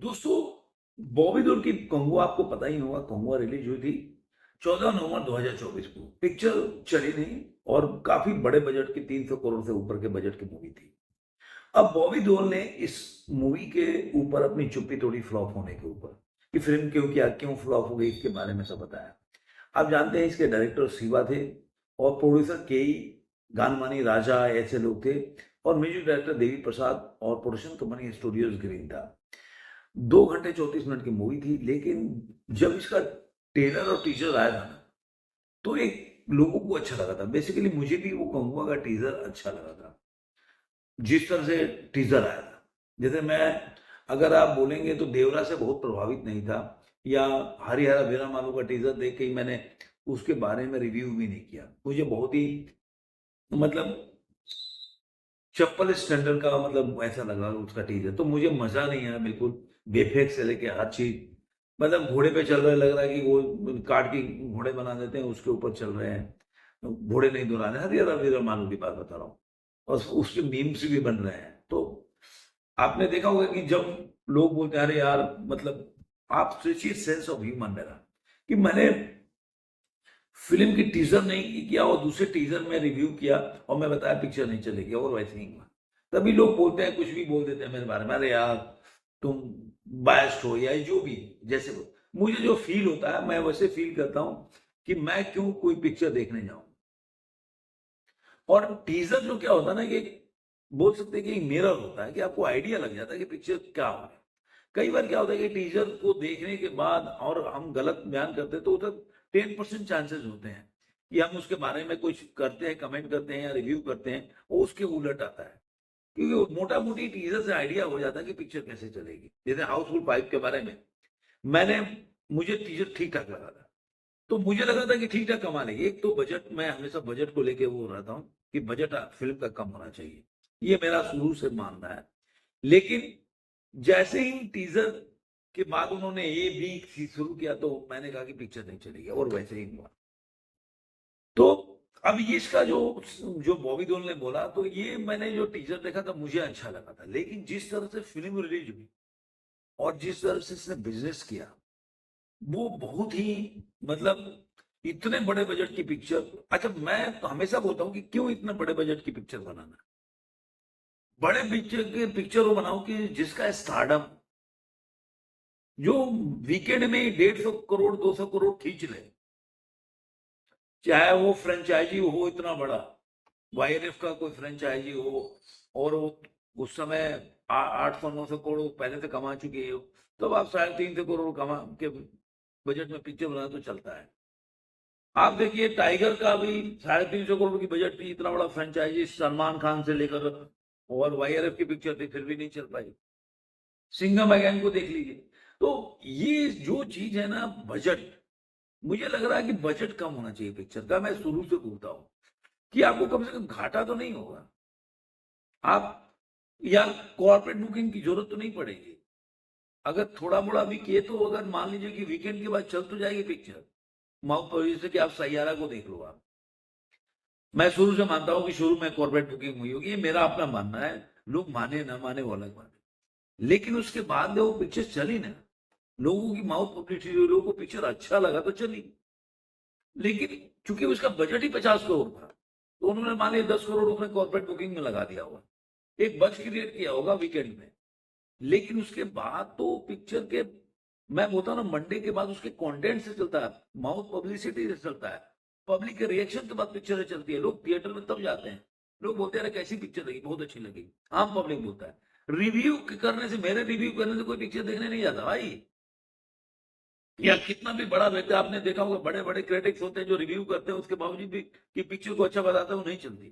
दोस्तों, बॉबी देओल की कंगुआ आपको पता ही होगा। कंगुआ रिलीज हुई थी 14 नवंबर 2024 को। पिक्चर चली नहीं और काफी बड़े बजट की 300 करोड़ से ऊपर के बजट की मूवी थी। अब बॉबी देओल ने इस मूवी के ऊपर अपनी चुप्पी तोड़ी फ्लॉप होने के ऊपर कि फिल्म क्यों फ्लॉप हो गई, इसके बारे में सब बताया। आप जानते हैं इसके डायरेक्टर शिवा थे और प्रोड्यूसर के गानमानी राजा ऐसे लोग थे और म्यूजिक डायरेक्टर देवी प्रसाद और प्रोडक्शन कंपनी स्टूडियोज ग्रीन था। 2 घंटे 34 मिनट की मूवी थी, लेकिन जब इसका ट्रेलर और टीजर आया था ना, तो एक लोगों को अच्छा लगा था। बेसिकली मुझे भी वो कंगुआ का टीजर अच्छा लगा था, जिस तरह से टीजर आया था। जैसे मैं, अगर आप बोलेंगे तो देवरा से बहुत प्रभावित नहीं था, या हरिहरा वीरामालू का टीजर देख के ही मैंने उसके बारे में रिव्यू भी नहीं किया। मुझे बहुत ही मतलब चप्पल स्टैंडर्ड का मतलब ऐसा लगा उसका टीजर, तो मुझे मजा नहीं आया बिल्कुल। बेफेक से लेके हर चीज, मतलब घोड़े पे चल रहे, लग रहा है कि वो काट के घोड़े बना देते हैं, उसके ऊपर चल रहे हैं। घोड़े नहीं दुलाने, हरिहर वीर मालू की बात बता रहा हूँ। और उसके मीम्स भी बन रहे हैं। तो आपने देखा होगा कि जब लोग बोलते हैं अरे यार, मतलब आप सोचिए सेंस ऑफ ह्यूमर मेरा, कि मैंने फिल्म की टीजर नहीं किया और दूसरे टीजर में रिव्यू किया और मैं बताया पिक्चर नहीं चलेगी, और वैसे नहीं हुआ। तभी लोग बोलते हैं, कुछ भी बोल देते हैं मेरे बारे में, अरे यार तुम बायस्ड हो या जो भी, जैसे मुझे जो फील होता है मैं वैसे फील करता हूं कि मैं क्यों कोई पिक्चर देखने जाऊं। और टीजर जो क्या होता है ना, कि बोल सकते हैं कि एक मिरर होता है, कि आपको आइडिया लग जाता है कि पिक्चर क्या हो। कई बार क्या होता है कि टीजर को देखने के बाद और हम गलत बयान करते हैं, तो उधर 10% चांसेस होते हैं कि हम उसके बारे में कुछ करते हैं, कमेंट करते हैं या रिव्यू करते हैं, वो उसके उलट आता है। क्योंकि मोटा मोटी टीजर से आइडिया हो जाता है कि पिक्चर कैसे चलेगी। जैसे हाउसफुल 5 के बारे में मैंने, मुझे टीजर ठीक ठाक लगा था, तो मुझे लगा था कि ठीक ठाक कमा लेगी। एक तो बजट, मैं हमेशा बजट को लेके वो रहता हूँ कि बजट फिल्म का कम होना चाहिए, ये मेरा शुरू से मानना है। लेकिन जैसे ही टीजर के बाद उन्होंने ए बी शुरू किया, तो मैंने कहा कि पिक्चर नहीं चलेगी, और वैसे ही हुआ। तो अब ये इसका जो जो बॉबी देओल ने बोला, तो ये मैंने जो टीजर देखा था मुझे अच्छा लगा था, लेकिन जिस तरह से फिल्म रिलीज हुई और जिस तरह से इसने बिजनेस किया, वो बहुत ही, मतलब इतने बड़े बजट की पिक्चर। अच्छा, मैं तो हमेशा बोलता हूँ कि क्यों इतने बड़े बजट की पिक्चर बनाना। बड़े पिक्चर के पिक्चर वो बनाओ कि जिसका स्टारडम, जो वीकेंड में 150 करोड़ 200 करोड़ खींच ले। चाहे वो फ्रेंचाइजी हो इतना बड़ा, वाईएनएफ का कोई फ्रेंचाइजी हो, और वो उस समय 800 900 करोड़ पहले से कमा चुकी हो, तब आप 350 करोड़ कमा के बजट में पिक्चर बनाए तो चलता है। आप देखिए टाइगर का भी 350 करोड़ की बजट थी, इतना बड़ा फ्रेंचाइजी सलमान खान से लेकर, और वाईआरएफ की पिक्चर थी, फिर भी नहीं चल पाई। सिंघम अगेन को देख लीजिए। तो ये जो चीज है ना, बजट, मुझे लग रहा है कि बजट कम होना चाहिए पिक्चर का। मैं शुरू से बोलता हूँ कि आपको कम से कम घाटा तो नहीं होगा। आप, या कॉर्पोरेट बुकिंग की जरूरत तो नहीं पड़ेगी। अगर थोड़ा मोड़ा भी किए, तो अगर मान लीजिए कि वीकेंड के बाद चल तो जाएगी पिक्चर, माउथ पर, जैसे कि आप सैयारा को देख लो। आप, मैं शुरू से मानता हूं कि शुरू में कॉर्पोरेट बुकिंग हुई होगी, ये मेरा अपना मानना है। लोग माने ना माने वो अलग बात है, लेकिन उसके बाद वो पिक्चर चली ना, लोगों की माउथ पब्लिसिटी हुई, लोगों को पिक्चर अच्छा लगा तो चली। लेकिन चूंकि उसका बजट ही 50 करोड़ था, तो उन्होंने मान लिया 10 करोड़ उसने कॉर्पोरेट बुकिंग में लगा दिया होगा, एक बज क्रिएट किया होगा वीकेंड में। लेकिन उसके बाद तो पिक्चर के, मैं बोलता हूँ ना, मंडे के बाद उसके कंटेंट से चलता है, माउथ पब्लिसिटी से चलता है, पब्लिक के रिएक्शन के बाद पिक्चर चलती है। लोग थिएटर में तब जाते हैं, लोग बोलते हैं अरे कैसी पिक्चर लगी, बहुत अच्छी लगी। आम पब्लिक बोलता है। रिव्यू करने से, मेरे रिव्यू करने से कोई पिक्चर देखने नहीं जाता भाई। या कितना भी बड़ा व्यक्ति, आपने देखा होगा बड़े बड़े क्रिटिक्स होते हैं जो रिव्यू करते हैं, उसके बावजूद भी कि पिक्चर को अच्छा बताते हैं, वो नहीं चलती।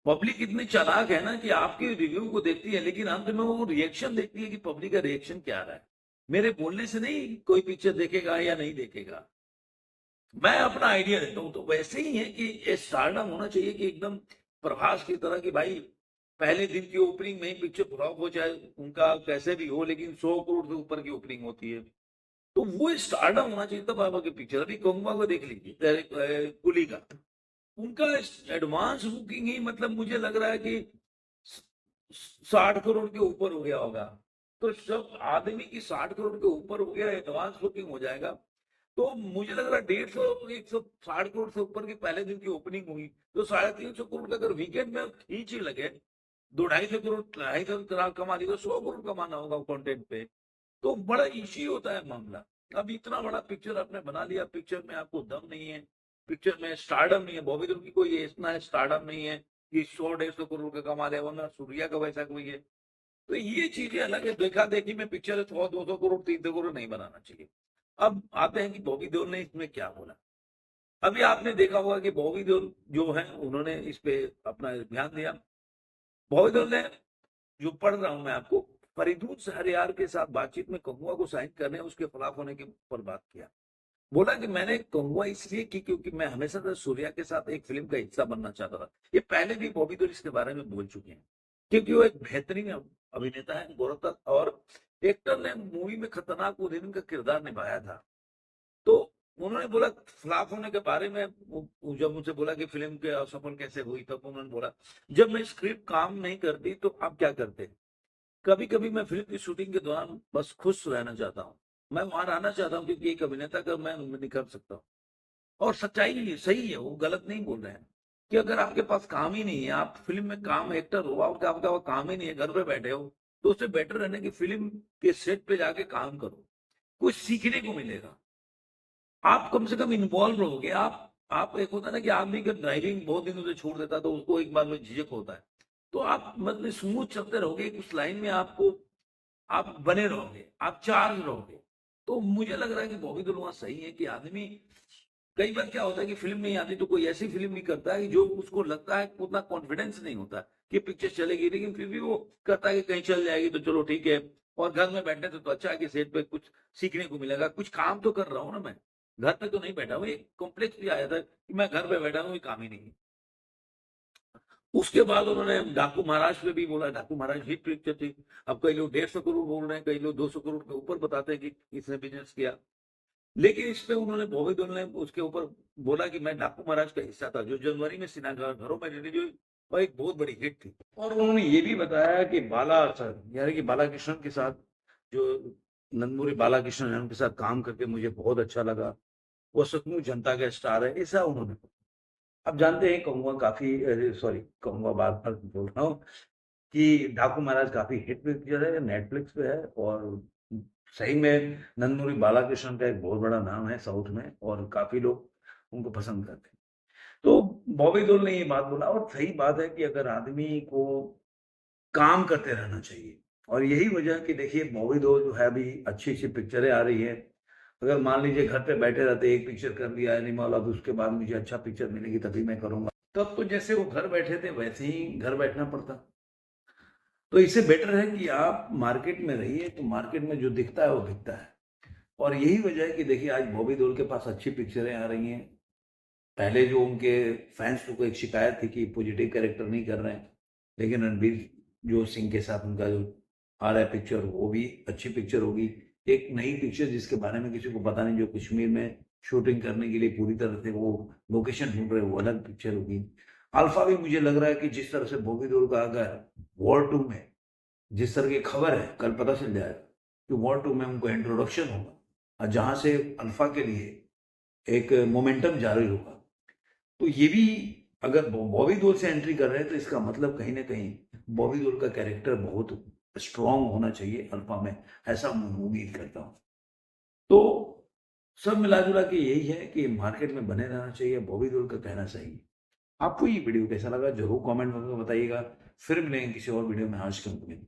पब्लिक इतनी चालाक है ना कि आपके रिव्यू को देखती है, लेकिन अंत में वो रिएक्शन देखती है कि पब्लिक का रिएक्शन क्या आ रहा है। मेरे बोलने से नहीं कोई पिक्चर देखेगा या नहीं देखेगा, मैं अपना आइडिया देता हूं। तो वैसे ही है कि स्टारडम होना चाहिए कि एकदम प्रभास की तरह, कि भाई पहले दिन की ओपनिंग में ही पिक्चर फ्लॉप हो, चाहे उनका कैसे भी हो, लेकिन 100 करोड़ से ऊपर की ओपनिंग होती है। तो वो स्टारडम होना चाहिए तब आपकी पिक्चर। अभी कंगवा को देख लीजिए, कुली का, उनका एडवांस बुकिंग ही, मतलब मुझे लग रहा है कि 60 करोड़ के ऊपर हो गया होगा। तो जब आदमी की 60 करोड़ के ऊपर हो गया, एडवांस बुकिंग हो जाएगा, तो मुझे लग रहा है 150 160 करोड़ से ऊपर की पहले दिन की ओपनिंग हुई, तो 350 करोड़ का अगर वीकेंड में खींच ही लगे, 200-250 करोड़ 250 कमा ली, तो 100 करोड़ कमाना होगा कंटेंट पे। तो बड़ा इश्यू होता है मामला। अब इतना बड़ा पिक्चर आपने बना लिया, पिक्चर में आपको दम नहीं है, पिक्चर में स्टारडम नहीं है, बॉबी देओल की कोई इतना है स्टारडम नहीं है कि 100-150 करोड़ का कमा ले, वरना सूर्या का वैसा कोई है। तो ये चीजें अलग है, देखा देखी में पिक्चर 100-200 करोड़ 300 करोड़ नहीं बनाना चाहिए। अब आते हैं कि बॉबी देओल ने इसमें क्या बोला। अभी आपने देखा होगा कि बॉबी देओल जो है उन्होंने इस पे अपना ध्यान दिया। बॉबी देओल ने, जो पढ़ रहा हूं मैं आपको, फरीदून शहरयार के साथ बातचीत में कंगुआ को साइन करने उसके खिलाफ होने के ऊपर बात किया। बोला कि मैंने कंगुआ इसलिए की क्योंकि मैं हमेशा से सूर्या के साथ एक फिल्म का हिस्सा बनना चाहता था। ये पहले भी बॉबी देओल इसके बारे में बोल चुके हैं, क्योंकि वो एक बेहतरीन अभिनेता है, गोरखनाथ, और एक्टर ने मूवी में खतरनाक उद्यमी का किरदार निभाया था। तो उन्होंने बोला फ्लॉप होने के बारे में, जब मुझसे बोला कि फिल्म के असफल कैसे हुई, तब उन्होंने बोला जब मैं स्क्रिप्ट काम नहीं करती तो आप क्या करते। कभी कभी मैं फिल्म की शूटिंग के दौरान बस खुश रहना चाहता हूँ, मैं वहां रहना चाहता हूँ क्योंकि एक अभिनेता का मैं निखर सकता हूँ। और सच्चाई नहीं है, सही है, वो गलत नहीं बोल रहे हैं कि अगर आपके पास काम ही नहीं है, आप फिल्म में काम एक्टर हो, आपका आपका वो काम ही नहीं है, घर पे बैठे हो, तो उससे बेटर रहने की फिल्म के सेट पे जाके काम करो, कुछ सीखने को मिलेगा, आप कम से कम इन्वॉल्व रहोगे। आप एक होता है ना कि आदमी का ड्राइविंग बहुत दिनों से छोड़ देता है तो उसको एक बार में झिझक होता है, तो आप मतलब स्मूथ चलते रहोगे, उस लाइन में आपको आप बने रहोगे, आप चार्ज रहोगे। तो मुझे लग रहा है कि बॉबी देओल वहां सही है कि आदमी, कई बार क्या होता है कि फिल्म नहीं आती तो कोई ऐसी फिल्म भी करता है कि जो उसको लगता है उतना कॉन्फिडेंस नहीं होता कि पिक्चर चलेगी, लेकिन फिर भी वो कहता है कि कहीं चल जाएगी तो चलो ठीक है, और घर में बैठने से तो अच्छा है कि सेट पे कुछ सीखने को मिलेगा, कुछ काम तो कर रहा हूँ ना मैं, घर पे तो नहीं बैठा हूँ। एक कॉम्प्लेक्स भी आया था कि मैं घर पे बैठा हूँ, ये काम ही नहीं है। उसके बाद उन्होंने डाकू महाराज पे भी बोला, डाकू महाराज हिट पिक्चर थी। अब कई लोग 150 करोड़ बोल रहे हैं, कई लोग 200 करोड़ के ऊपर बताते हैं कि इसने बिजनेस किया, लेकिन इस पे उन्होंने, बॉबी देओल ने उसके ऊपर बोला कि मैं डाकू महाराज का हिस्सा था, जो जनवरी में सिनेमा घरों में रिलीज हुई और एक बहुत बड़ी हिट थी। और उन्होंने ये भी बताया कि बाला सर, यानी कि बालाकृष्ण के साथ, जो नंदमूरी बालाकृष्ण है, उनके साथ काम करके मुझे बहुत अच्छा लगा, वो सचमुच जनता का स्टार है, ऐसा उन्होंने। अब जानते हैं कंगुआ काफी, सॉरी कंगुआ बार बार बोल रहा हूँ कि डाकू महाराज काफी हिट पिक्चर है, नेटफ्लिक्स पे है, और सही में नंदमूरी बालाकृष्ण का एक बहुत बड़ा नाम है साउथ में, और काफी लोग उनको पसंद करते हैं। तो बॉबी देओल ने ये बात बोला, और सही बात है कि अगर आदमी को काम करते रहना चाहिए, और यही वजह है कि देखिए बॉबी देओल जो है अभी अच्छी अच्छी पिक्चरें आ रही है। अगर मान लीजिए घर पे बैठे रहते, एक पिक्चर कर लिया एनिमल, अब उसके बाद मुझे अच्छा पिक्चर मिलेगी तभी मैं करूंगा, तब तो जैसे वो घर बैठे थे वैसे ही घर बैठना पड़ता। तो इससे बेटर है कि आप मार्केट में रहिए, तो मार्केट में जो दिखता है वो दिखता है। और यही वजह है कि देखिए आज बॉबी देओल के पास अच्छी पिक्चरें आ रही हैं। पहले जो उनके फैंस को एक शिकायत थी कि पॉजिटिव कैरेक्टर नहीं कर रहे हैं, लेकिन रणबीर जो सिंह के साथ उनका जो आ रहा है पिक्चर, वो भी अच्छी पिक्चर होगी। एक नई पिक्चर जिसके बारे में किसी को पता नहीं, जो कश्मीर में शूटिंग करने के लिए पूरी तरह से वो लोकेशन ढूंढ रहे, वो अलग पिक्चर होगी। अल्फा भी मुझे लग रहा है कि जिस तरह से बॉबी देओल का अगर वॉर 2 में जिस तरह की खबर है, कल पता चल जाएगा कि वॉर 2 में उनको इंट्रोडक्शन होगा, और जहां से अल्फा के लिए एक मोमेंटम जारी होगा। तो ये भी, अगर बॉबी देओल से एंट्री कर रहे हैं तो इसका मतलब कहीं ना कहीं बॉबी देओल का कैरेक्टर बहुत स्ट्रांग होना चाहिए अल्फा में, ऐसा मैं उम्मीद करता हूँ। तो सब मिला जुला के यही है कि मार्केट में बने रहना चाहिए, बॉबी देओल का कहना सही है। आपको ये वीडियो कैसा लगा जरूर कमेंट करके बताइएगा। फिर मिलेंगे किसी और वीडियो में, आज के लिए।